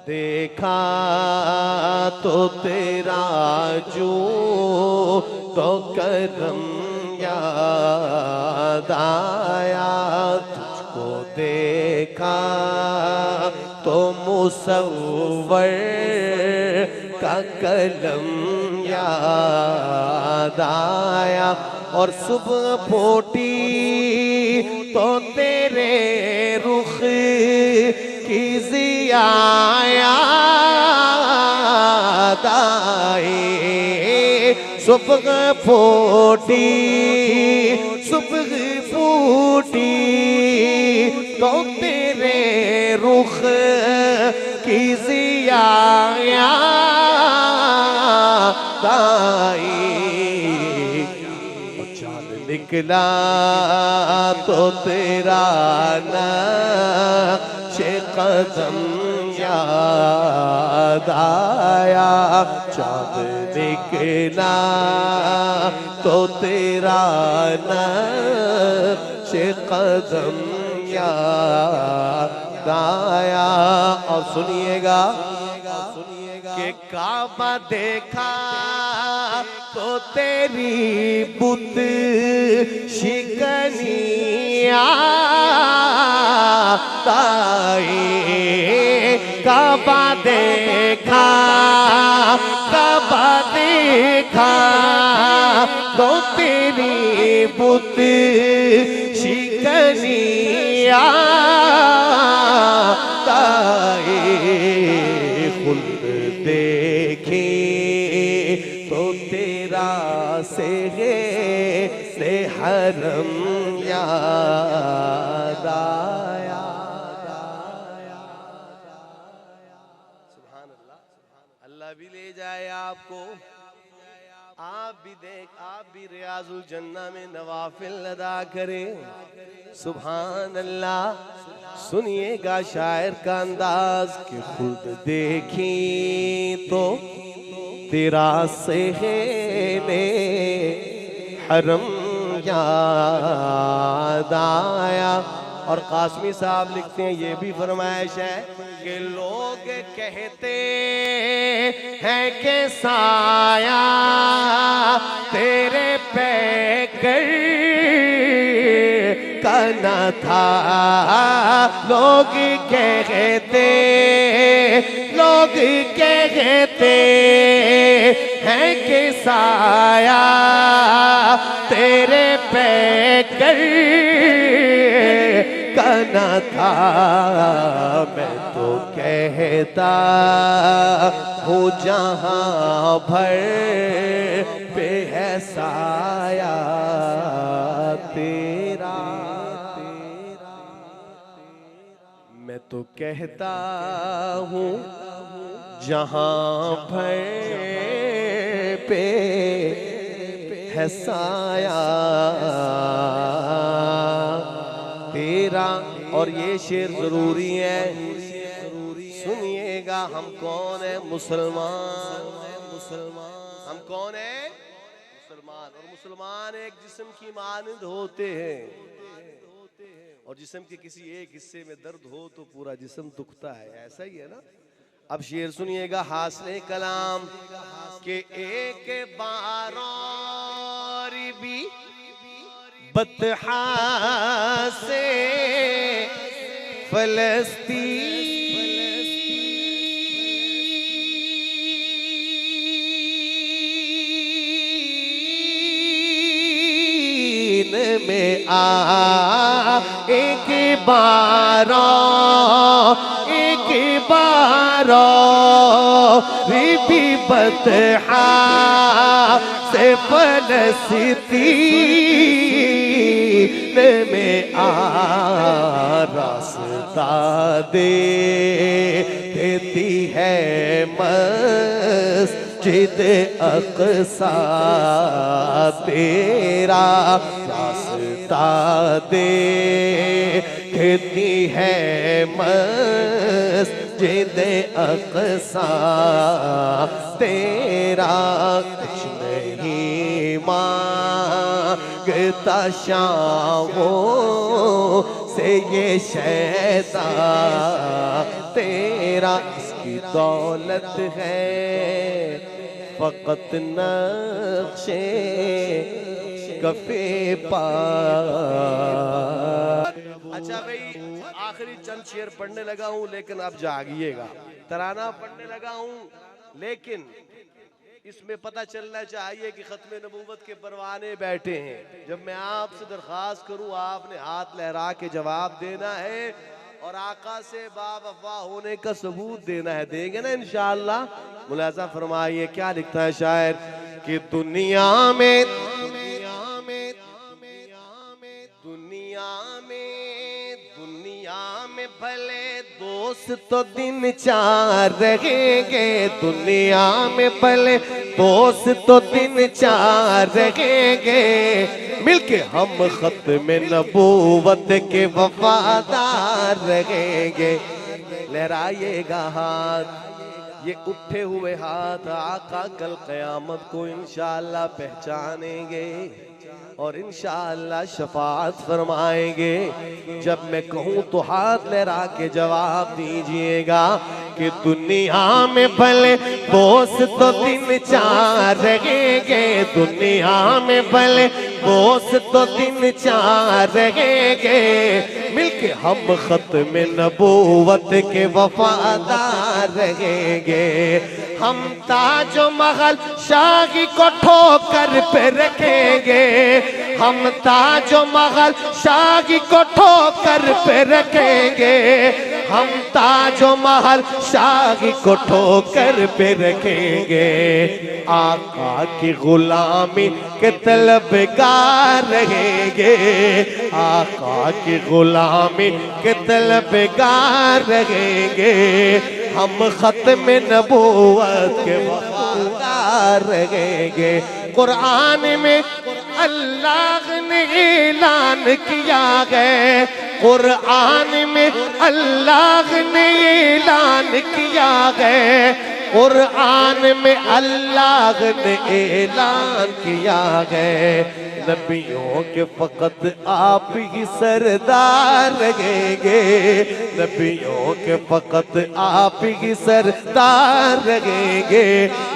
देखा तो तेरा जो तो करम याद आया, तुझको देखा तो मुसव्वर का कलम याद आया। और सुबह फूटी तो तेरे रुख की ज़िया याद आए। सुबह फूटी तो तेरे रुख की ज़िया याद आई। निकला तो तेरा नक्श कदम याद आया। चाँद निकला तो तेरा नक्श कदम याद आया। और सुनिएगा कि काबा देखा तो तेरी बुत शिकनिया ताई। काबा देखा तो तेरी बुत शिकनिया ताई। खुल्द देखी तो तेरा से हरम याद आया। सुभान अल्लाह। अल्लाह भी ले जाए आपको, आप भी रियाजुल जन्ना में नवाफिल अदा करें। सुभान अल्लाह। सुनिएगा शायर का अंदाज कि खुद देखी तो तेरा सेहरे हरम याद आया। और कासमी साहब लिखते हैं, ये भी फरमाइश है कि लोग कहते हैं कि साया तेरे पैकर का न था। लोग कहते हैं कि साया तेरे पैकर का न था। मैं तो कहता हूँ जहाँ भर पे है साया तेरा। मैं तो कहता हूँ जहाँ भर पे है साया तेरा। और ये शेर जरूरी है, सुनिएगा। हम कौन है? मुसलमान। हम कौन है? मुसलमान। और मुसलमान एक जिस्म की मानंद होते हैं, और जिस्म के किसी एक हिस्से में दर्द हो तो पूरा जिस्म दुखता है। ऐसा ही है ना। अब शेर सुनिएगा हासिल कलाम के एक बार और भी बतहा से फलस्तीन में आ एक बार भी बतहा से फलस्तीन में आ रास्ता देती है मस्जिद अक़सा तेरा। रास्ता देती है मस्जिद अक़सा तेरा। कुछ नहीं मांगता शामों से ये शैतान तेरा। इसकी दौलत है फकत नक्शे कफे पा। अच्छा भाई, आखिरी चंद शेर पढ़ने लगा हूं, लेकिन अब जागिएगा। तराना पढ़ने लगा हूं, लेकिन इसमें पता चलना चाहिए कि खत्म नबूवत के परवाने बैठे हैं। जब मैं आपसे दरख्वास्त करूं, आपने हाथ लहरा के जवाब देना है और आका से बावफा होने का सबूत देना है। देंगे ना इंशाअल्लाह? मुलाजा फरमाइए क्या लिखता है शायर कि दुनिया में भले दोस्त तो दिन चार रहेंगे, दुनिया में भले दोस्त तो दिन चार रहेंगे, मिलके हम खत्म नबूवत के वफादार रहेंगे। लहराइएगा हाथ, ये उठे हुए हाथ आका कल क़यामत को इंशाअल्लाह पहचानेंगे और इंशाअल्लाह शफाअत फरमाएंगे। जब मैं कहूँ तो हाथ लहरा के जवाब दीजिएगा कि दुनिया में भले दोस्त तो दिन चार रहेंगे, दुनिया में भले दोस्त तो दिन चार रहेंगे, मिलके हम खत्म नबूवत के वफादार रहेंगे। हम ताजो महल शाही को ठोकर पे रखेंगे, हम ताजो महल शाही को ठोकर पे रखेंगे, हम ताजो महल शाही को ठोकर पे रखेंगे। आका की गुलामी के तलबगार रहेंगे, आका की गुलामी के तलबगार रहेंगे, हम खत्म नबूवत के वफादार रहेंगे। कुरान में अल्लाह ने ऐलान किया है, कुरान में अल्लाह ने ऐलान किया है, कुरान में अल्लाह ने ऐलान किया है, नबियों के फकत आप ही सरदार रहेंगे, नबियों के फकत आप ही सरदार रहेंगे।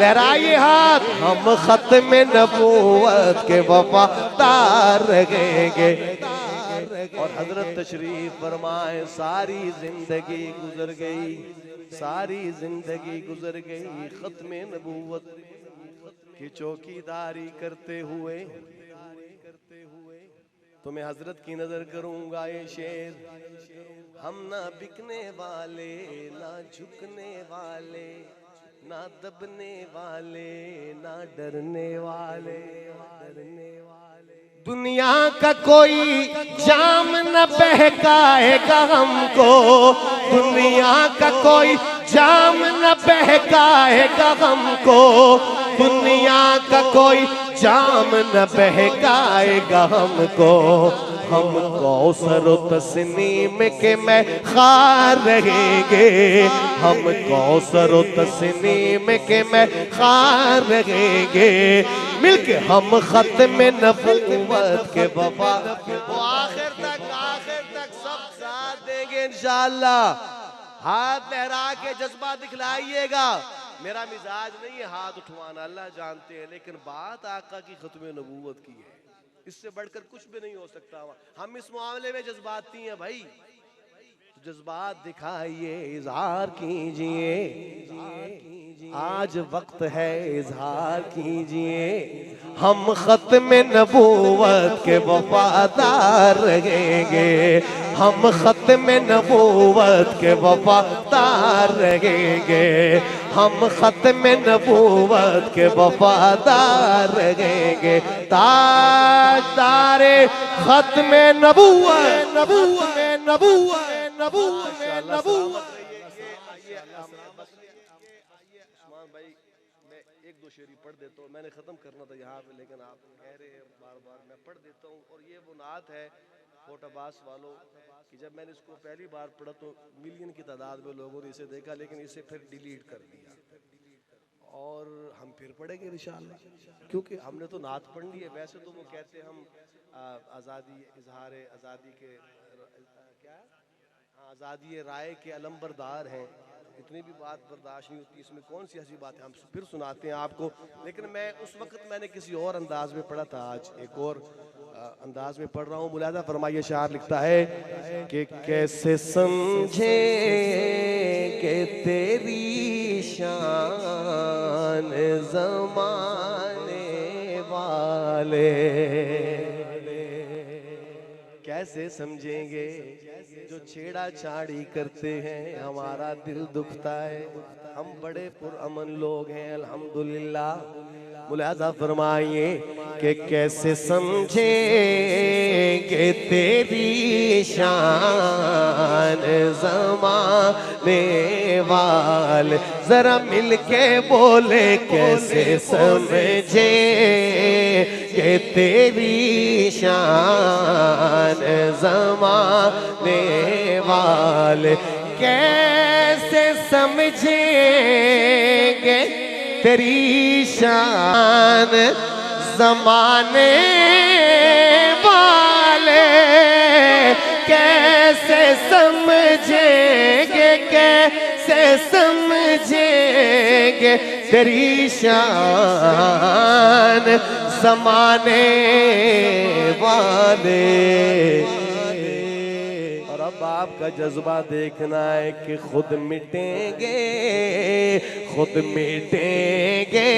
लहराइए हाथ, हम खत्म नबूवत के वफादार रहेंगे। और हजरत तशरीफ फरमाए, सारी जिंदगी गुजर गई, सारी जिंदगी गुजर गई खत्म नबूवत की चौकीदारी करते हुए। तो मैं हजरत की नजर करूंगा ये शेर, हम ना बिकने वाले ना झुकने वाले ना दबने वाले ना डरने वाले, दुनिया का कोई जाम न बहकाएगा हमको, दुनिया का कोई जाम न बहकाएगा हमको, दुनिया का कोई जाम न बहकाएगा हमको। हम कौसर तस्नीम के में खार रहेंगे, हम कौसर तस्नीम के में खार रहेंगे, मिलके हम खत्म नबूवत के वफा वो आखिर तक सब साथ देंगे इंशाअल्लाह। हाथ लहरा के जज्बा दिखलाइएगा। मेरा मिजाज नहीं है हाथ उठवाना, अल्लाह जानते हैं, लेकिन बात आका की खत्म नबूवत की है, इससे बढ़कर कुछ भी नहीं हो सकता। हम इस मामले में जज्बाती हैं भाई, तो जज्बात दिखाइए, इजहार कीजिए, आज वक्त है इजहार कीजिए। हम खत्म नबूवत के वफादार रहेंगे, हम खत्म नबूवत के वफादार रहेंगे, हम खत्म नबूवत के वफादार रहेंगे। ताजदारे खत्म नबूवत, नबूवत, नबूवत, नबूवत, नबूवत। भाई मैं एक दो शेरी पढ़ देता हूँ, मैंने खत्म करना था यहाँ पे, लेकिन आप कह रहे हैं बार बार, मैं पढ़ देता हूँ। और ये वो नात है कोट अब्बास वालों कि जब मैंने इसको पहली बार पढ़ा तो मिलियन की तादाद में लोगों ने इसे देखा, लेकिन इसे फिर डिलीट कर दिया और हम फिर पढ़ेंगे इंशाअल्लाह, क्योंकि हमने तो नात पढ़ ली है। वैसे तो वो कहते हैं हम आज़ादी इजहार आज़ादी के क्या आज़ादी राय के अलंबरदार हैं, इतनी भी बात बर्दाश्त नहीं होती, इसमें कौन सी ऐसी बात है, हम फिर सुनाते हैं आपको। लेकिन मैं उस वक्त मैंने किसी और अंदाज में पढ़ा था, आज एक और अंदाज में पढ़ रहा हूँ। मुलाहिजा फरमाइए, शायर लिखता है कि कैसे समझे कि तेरी शान ज़माने वाले, कैसे समझेंगे जो छेड़ा छाड़ी करते हैं, हमारा दिल दुखता है। हम बड़े पुरअमन लोग हैं अल्हम्दुलिल्लाह। मुलाहिजा फरमाइए कि कैसे समझेंगे तेरी शान ज़माने वाले, जरा मिलके बोले कैसे समझे कि तेरी शान ज़माने वाले, कैसे समझेंगे तेरी शान ज़माने वाले, कैसे समझेंगे, कैसे समझेंगे तेरी शान ज़माने वाले। और अब आपका जज्बा देखना है कि खुद मिटेंगे, खुद मिटेंगे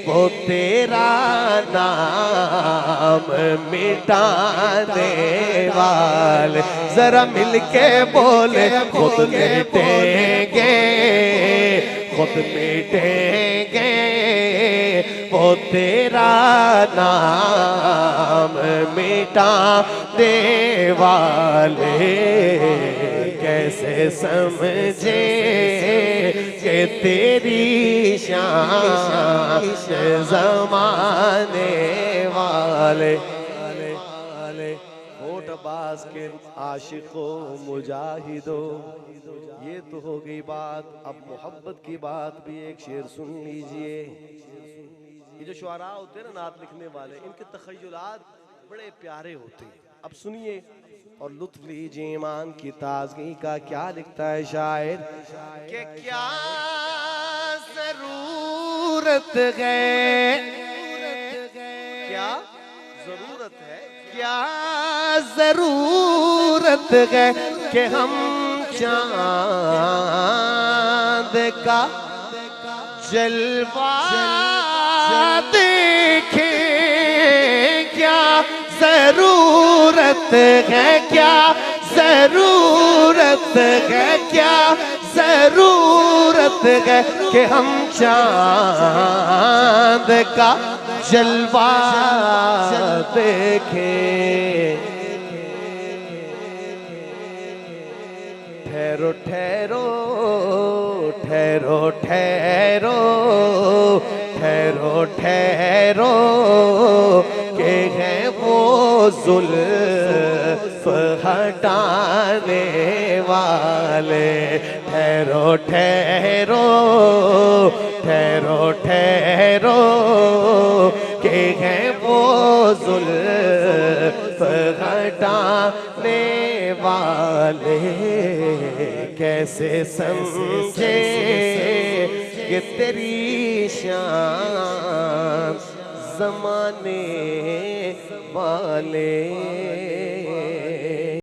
वो तेरा नाम मिटाने वाले, जरा मिलके बोले खुद मिटेंगे, खुद मिटेंगे वो तेरा नाम मिटाने वाले, कैसे समझे कि तेरी शान ज़माने वाले। होठ अब्बास के आशिकों मुजाहिदो, ये तो हो गई बात। अब मोहब्बत की बात भी एक शेर सुन लीजिए। ये जो शुआरा होते हैं ना, नात लिखने वाले, इनके तखय्युलात बड़े प्यारे होते हैं। अब सुनिए और लुत्फ लीजिए ईमान की ताजगी का। क्या लिखता है शायर कि क्या जरूरत है, क्या जरूरत है, क्या जरूरत है कि हम चांद का जलवा देखें, क्या जरूरत है, क्या जरूरत है, क्या जरूरत है कि हम चांद का जलवा देखें। ठहरो ठहरो ठहरो ठहरो ठहरो ठहरो के हैं वो जुल्फ हटाने वाले, ठहरो ठहरो ठहरो ठहरो के हैं वो जुल्फ हटाने वाले, कैसे समझे कि तेरी शान ज़माने वाले।